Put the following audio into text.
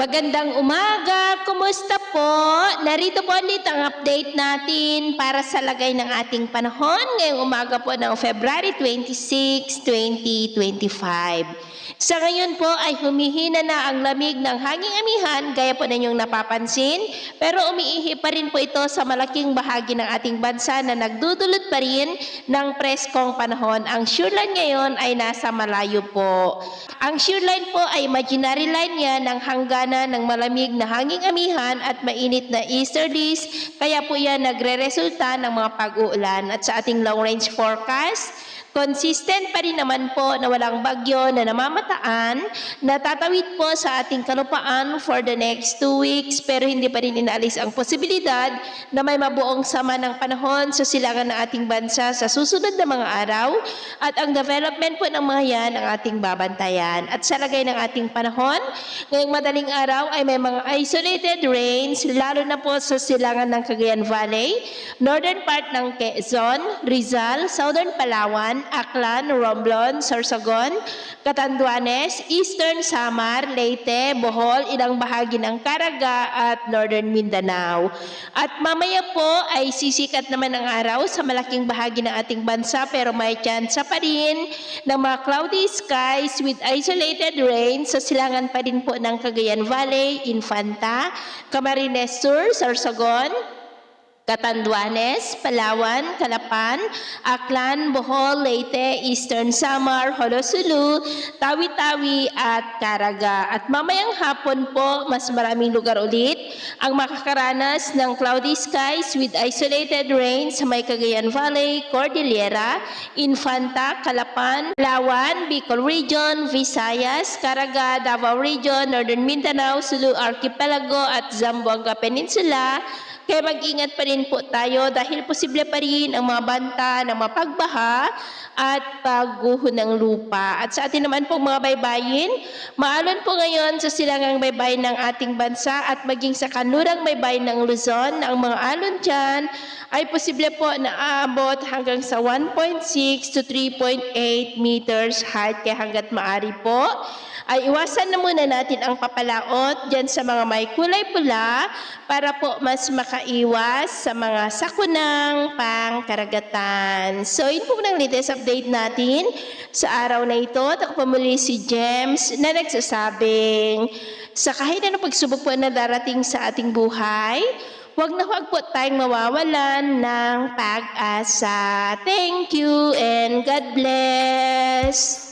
Magandang umaga! Kumusta po? Narito po ulit ang update natin para sa lagay ng ating panahon ngayong umaga po ng February 26, 2025. Sa ngayon po ay humihina na ang lamig ng hanging amihan gaya po ninyong napapansin, pero umiihi pa rin po ito sa malaking bahagi ng ating bansa na nagdudulot pa rin ng preskong panahon. Ang shoreline ngayon ay nasa malayo po. Ang shoreline po ay imaginary line yan ng hangganan ng malamig na hanging amihan at mainit na easterlies, kaya po yan nagre-resulta ng mga pag-uulan. At sa ating long range forecast, consistent pa rin naman po na walang bagyo na namamataan na tatawid po sa ating kalupaan for the next 2 weeks, pero hindi pa rin inaalis ang posibilidad na may mabuong sama ng panahon sa silangan ng ating bansa sa susunod na mga araw, at ang development po ng mga yan ang ating babantayan. At sa lagay ng ating panahon, ngayong madaling araw ay may mga isolated rains, lalo na po sa silangan ng Cagayan Valley, northern part ng Quezon, Rizal, southern Palawan, Aklan, Romblon, Sorsogon, Catanduanes, Eastern Samar, Leyte, Bohol, ilang bahagi ng Caraga at Northern Mindanao. At mamaya po ay sisikat naman ang araw sa malaking bahagi ng ating bansa, pero may tsansa pa rin ng mga cloudy skies with isolated rain sa silangan pa rin po ng Cagayan Valley, Infanta, Camarines Sur, Sorsogon, Catanduanes, Palawan, Calapan, Aklan, Bohol, Leyte, Eastern Samar, Holosulu, Tawi-Tawi at Caraga. At mamayang hapon po, mas maraming lugar ulit ang makakaranas ng cloudy skies with isolated rain sa may Cagayan Valley, Cordillera, Infanta, Calapan, Palawan, Bicol Region, Visayas, Caraga, Davao Region, Northern Mindanao, Sulu Archipelago at Zamboanga Peninsula. Kaya mag-ingat pa rin po tayo dahil posible pa rin ang mga banta ng mapagbaha at pagguho ng lupa. At sa atin naman po mga baybayin, maalon po ngayon sa silangang baybayin ng ating bansa at maging sa kanlurang baybayin ng Luzon, ang mga alon dyan ay posible po na aabot hanggang sa 1.6 to 3.8 meters height. Kaya hanggat maaari po, ay iwasan na muna natin ang papalaot dyan sa mga may kulay pula para po mas makaiwas sa mga sakunang pangkaragatan. So, yun po ng latest update natin sa araw na ito. Ako po muli si James na nagsasabing sa kahit anong pagsubok po na darating sa ating buhay, huwag na huwag po tayong mawawalan ng pag-asa. Thank you and God bless!